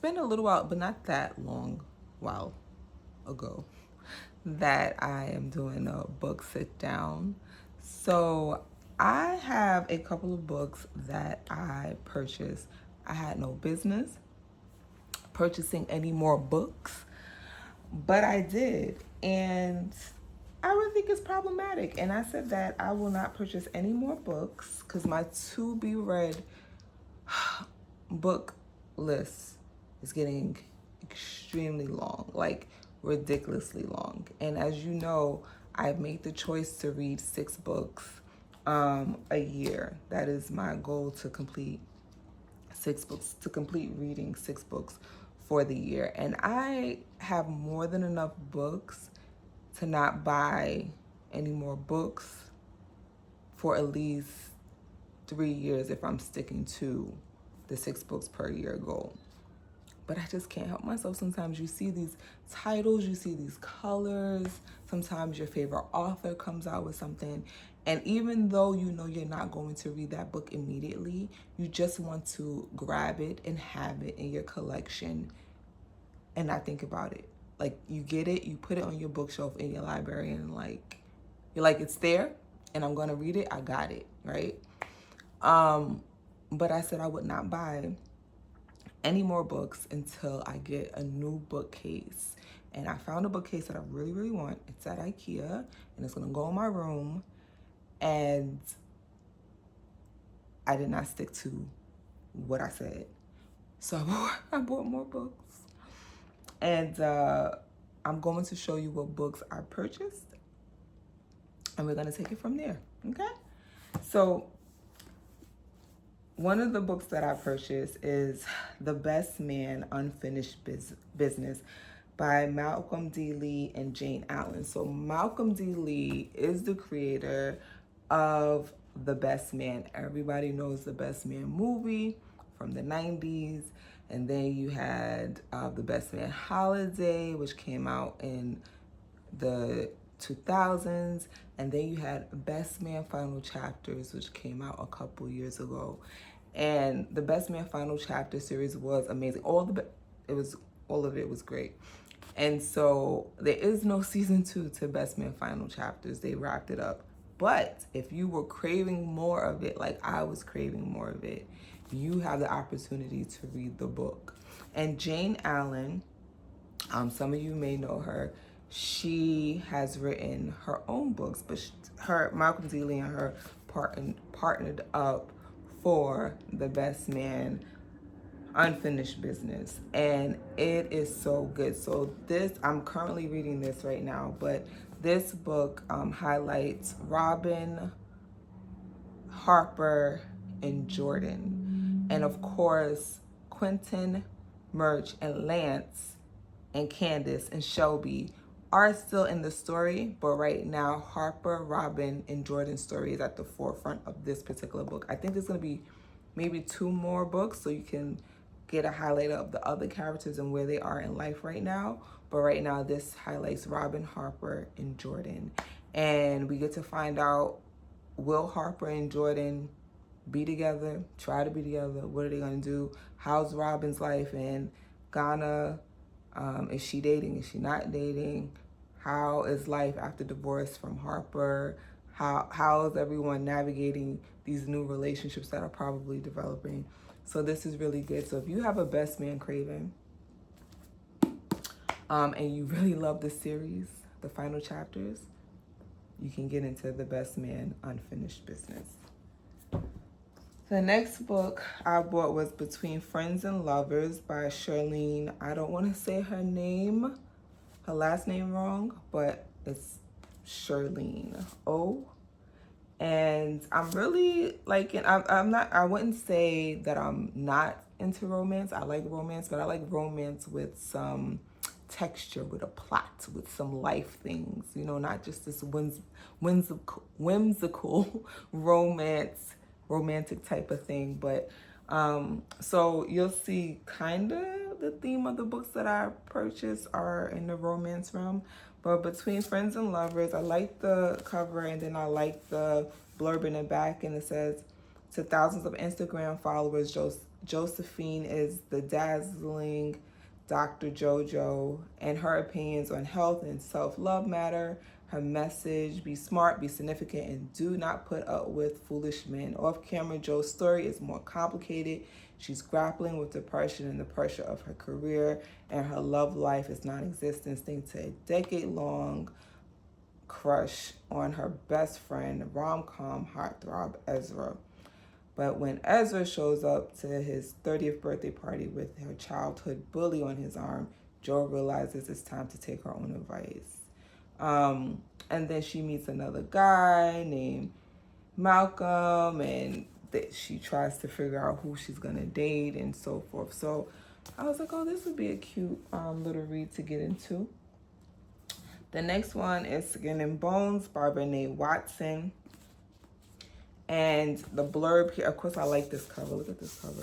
been a little while, but not that long while ago, that I am doing a book sit down. So I have a couple of books that I purchased. I had no business purchasing any more books, but I did. And I really think it's problematic. And I said that I will not purchase any more books because my to be read book list is getting extremely long, like ridiculously long. And as you know, I've made the choice to read 6 books a year. That is my goal, to complete 6 books, to complete reading 6 books for the year. And I have more than enough books to not buy any more books for at least 3 years if I'm sticking to the 6 books per year goal. But I just can't help myself. Sometimes you see these titles, you see these colors, sometimes your favorite author comes out with something, and even though you know you're not going to read that book immediately, you just want to grab it and have it in your collection and not think about it. Like, you get it, you put it on your bookshelf in your library, and like, you're like, it's there and I'm gonna read it, I got it, right? But I said I would not buy any more books until I get a new bookcase. And I found a bookcase that I really, really want. It's at IKEA and it's gonna go in my room. And I did not stick to what I said. So I bought more books. And I'm going to show you what books I purchased. And we're gonna take it from there, okay? So one of the books that I purchased is The Best Man, Unfinished Business by Malcolm D. Lee and Jayne Allen. So Malcolm D. Lee is the creator of The Best Man. Everybody knows The Best Man movie from the 90s. And then you had The Best Man Holiday, which came out in the 2000s. And then you had Best Man Final Chapters, which came out a couple years ago. And the Best Man Final Chapter series was amazing. All of it was great. And so there is no season 2 to Best Man Final Chapters. They wrapped it up. But if you were craving more of it, like I was craving more of it, you have the opportunity to read the book. And Jayne Allen, some of you may know her. She has written her own books, but Malcolm D. Lee and her partnered up for The Best Man, Unfinished Business, and it is so good. So I'm currently reading this right now, but this book highlights Robin, Harper, and Jordan, and of course Quentin, Murch, and Lance, and Candace, and Shelby are still in the story, but right now Harper, Robin, and Jordan's story is at the forefront of this particular book. I think there's going to be maybe 2 more books so you can get a highlight of the other characters and where they are in life right now. But right now this highlights Robin, Harper, and Jordan. And we get to find out, will Harper and Jordan be together, try to be together? What are they going to do? How's Robin's life in Ghana? Is she dating? Is she not dating? How is life after divorce from Harper? How is everyone navigating these new relationships that are probably developing? So this is really good. So if you have a Best Man craving, and you really love the series, the final chapters, you can get into The Best Man, Unfinished Business. The next book I bought was Between Friends and Lovers by Shirlene. I don't want to say her last name wrong, but it's Shirlene. And I'm really liking, I wouldn't say that I'm not into romance. I like romance, but I like romance with some texture, with a plot, with some life things, you know, not just this whimsical romantic type of thing. But so you'll see kind of the theme of the books that I purchased are in the romance realm. But Between Friends and Lovers, I like the cover, and then I like the blurb in the back, and it says, To thousands of Instagram followers, Josephine is the dazzling Dr. JoJo, and her opinions on health and self-love matter. Her message: be smart, be significant, and do not put up with foolish men. Off camera, Jo's story is more complicated. She's grappling with depression and the pressure of her career, and her love life is non-existent thanks to a decade-long crush on her best friend, rom-com heartthrob Ezra. But when Ezra shows up to his 30th birthday party with her childhood bully on his arm, Jo realizes it's time to take her own advice. And then she meets another guy named Malcolm, and she tries to figure out who she's going to date and so forth. So I was like, oh, this would be a cute little read to get into. The next one is Skin and Bones by Reneè Watson. And the blurb here, of course, I like this cover. Look at this cover.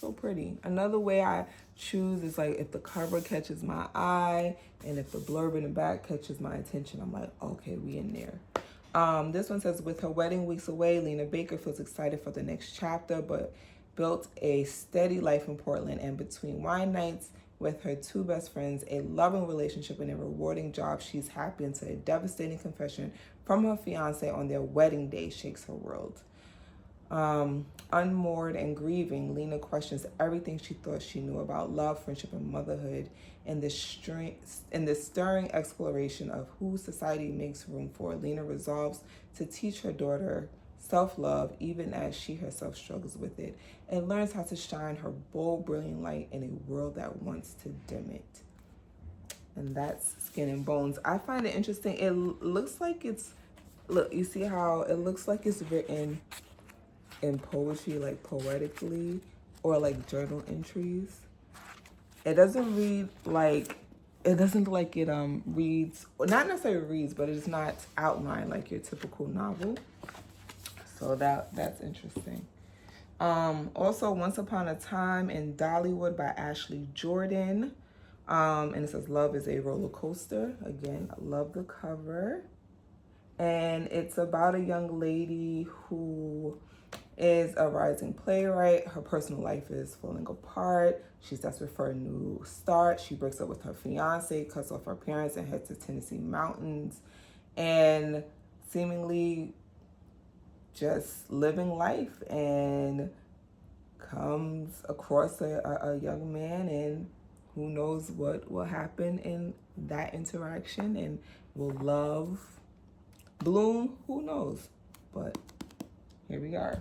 So pretty. Another way I choose is like if the cover catches my eye and if the blurb in the back catches my attention, I'm like, okay, we in there. This one says, with her wedding weeks away, Lena Baker feels excited for the next chapter, but built a steady life in Portland. And between wine nights with her two best friends, a loving relationship, and a rewarding job, she's happy until a devastating confession from her fiance on their wedding day shakes her world. Unmoored and grieving, Lena questions everything she thought she knew about love, friendship, and motherhood in this stirring exploration of who society makes room for. Lena resolves to teach her daughter self-love even as she herself struggles with it, and learns how to shine her bold, brilliant light in a world that wants to dim it. And that's Skin and Bones. I find it interesting. It looks like it's, look, you see how it looks like it's written in poetry, like poetically, or like journal entries. It doesn't read like, it doesn't like it reads, or not necessarily reads, but it's not outlined like your typical novel. So that's interesting. Also, Once Upon a Time in Dollywood by Ashley Jordan. And it says, love is a roller coaster. Again, I love the cover. And it's about a young lady who is a rising playwright. Her personal life is falling apart. She's desperate for a new start. She breaks up with her fiance, cuts off her parents, and heads to Tennessee mountains. And seemingly just living life, and comes across a young man, and who knows what will happen in that interaction, and will love bloom, who knows, but here we are.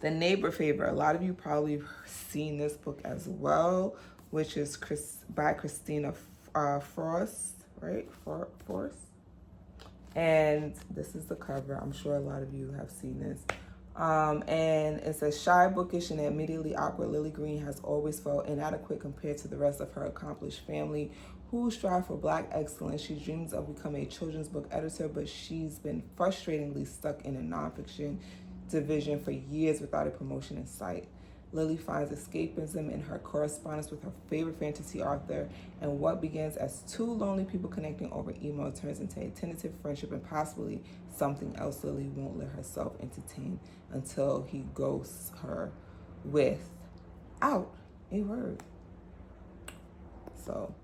The Neighbor Favor, a lot of you probably seen this book as well, which is by Kristina Frost, right? Force. And this is the cover. I'm sure a lot of you have seen this. And it says, shy, bookish, and admittedly awkward, Lily Green has always felt inadequate compared to the rest of her accomplished family who strive for Black excellence. She dreams of becoming a children's book editor, but she's been frustratingly stuck in a nonfiction division for years without a promotion in sight. Lily finds escapism in her correspondence with her favorite fantasy author, and what begins as two lonely people connecting over email turns into a tentative friendship and possibly something else Lily won't let herself entertain until he ghosts her without a word. So,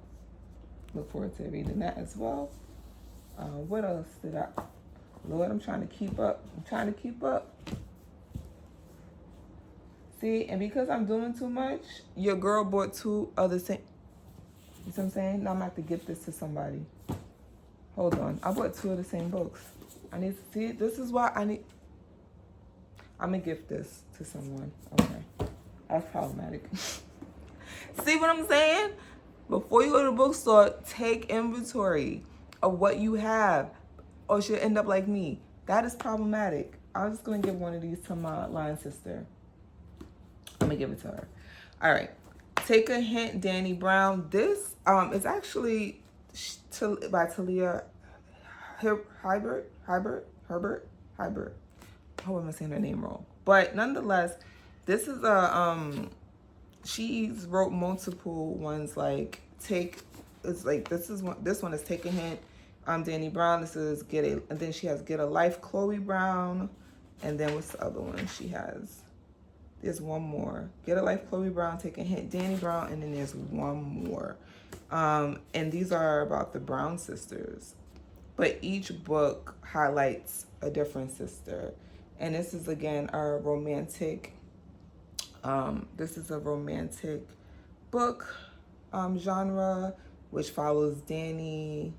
look forward to reading that as well. What else did I... Lord, I'm trying to keep up. See, and because I'm doing too much, your girl bought two other same. You see what I'm saying? Now I'm going to have to give this to somebody. Hold on. I bought two of the same books. I need to see. This is why I'm going to gift this to someone. Okay. That's problematic. See what I'm saying? Before you go to the bookstore, take inventory of what you have, or she'll end up like me. That is problematic. I'm just going to give one of these to my line sister. I'm going to give it to her. All right. Take a Hint, Dani Brown. This is actually by Talia Hibbert. I hope I'm saying her name wrong. But nonetheless, this is she's wrote multiple ones like this one is Take a Hint, Dani Brown. This is and then she has Get a Life, Chloe Brown. And then what's the other one she has? There's one more. Get a Life, Chloe Brown, Take a Hint, Dani Brown, and then there's one more. And these are about the Brown sisters. But each book highlights a different sister. And this is, again, a romantic, this is a romantic book genre, which follows Dani.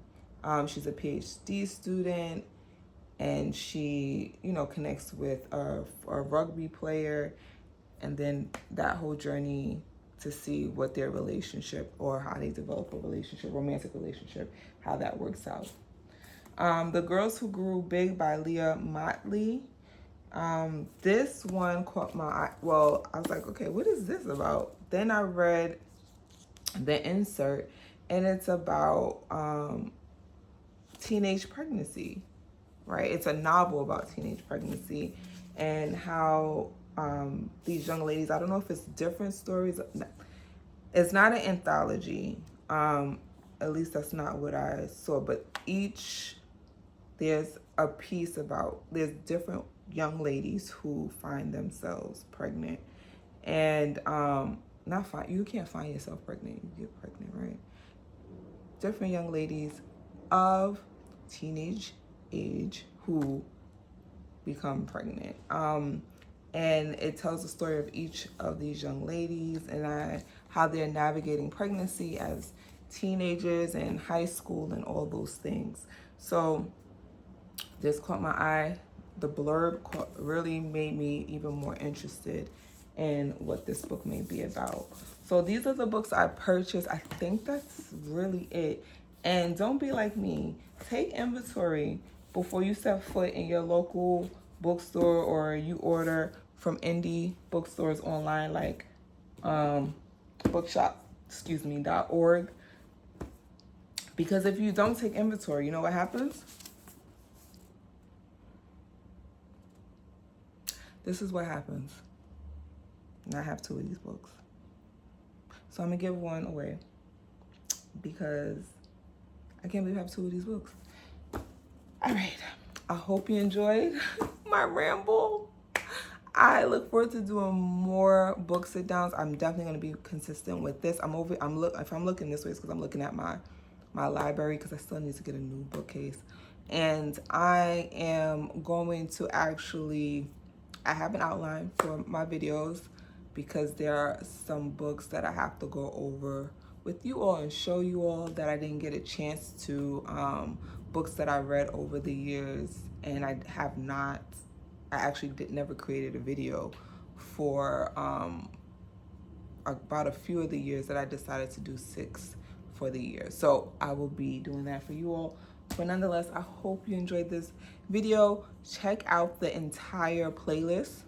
She's a PhD student, and she, you know, connects with a rugby player, and then that whole journey to see what their relationship, or how they develop a relationship, romantic relationship, how that works out. The Girls Who Grew Big by Lelia Mottley. This one caught my eye. Well, I was like, okay, what is this about? Then I read the insert, and it's about teenage pregnancy, right? It's a novel about teenage pregnancy and how these young ladies, I don't know if it's different stories. It's not an anthology. At least that's not what I saw, but there's a piece about, there's different young ladies who find themselves pregnant. And you can't find yourself pregnant, you get pregnant, right? Different young ladies of teenage age who become pregnant. And it tells the story of each of these young ladies and how they're navigating pregnancy as teenagers and high school and all those things. So this caught my eye. The blurb really made me even more interested in what this book may be about. So these are the books I purchased. I think that's really it. And don't be like me. Take inventory before you step foot in your local bookstore, or you order from indie bookstores online like bookshop.org. Because if you don't take inventory, you know what happens? This is what happens. And I have 2 of these books. So I'm going to give one away because I can't believe I have 2 of these books. All right. I hope you enjoyed my ramble. I look forward to doing more book sit downs. I'm definitely going to be consistent with this. If I'm looking this way, it's because I'm looking at my library, because I still need to get a new bookcase. And I am going to I have an outline for my videos, because there are some books that I have to go over with you all and show you all that I didn't get a chance to, books that I read over the years, and I actually never created a video for about a few of the years that I decided to do 6 for the year. So I will be doing that for you all. But nonetheless, I hope you enjoyed this video. Check out the entire playlist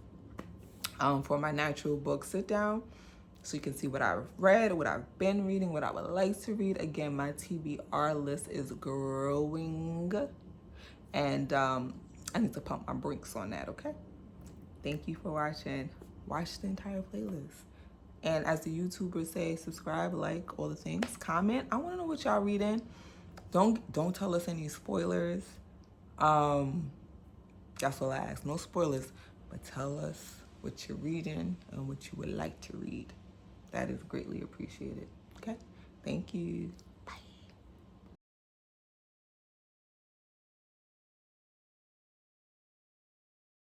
for my natural book sit down, so you can see what I've read, what I've been reading, what I would like to read. Again, my TBR list is growing, and I need to pump my brakes on that, okay? Thank you for watching. Watch the entire playlist. And as the YouTubers say, subscribe, like, all the things. Comment. I want to know what y'all reading. Don't tell us any spoilers. That's all I ask. No spoilers, but tell us what you're reading and what you would like to read. That is greatly appreciated. Okay? Thank you.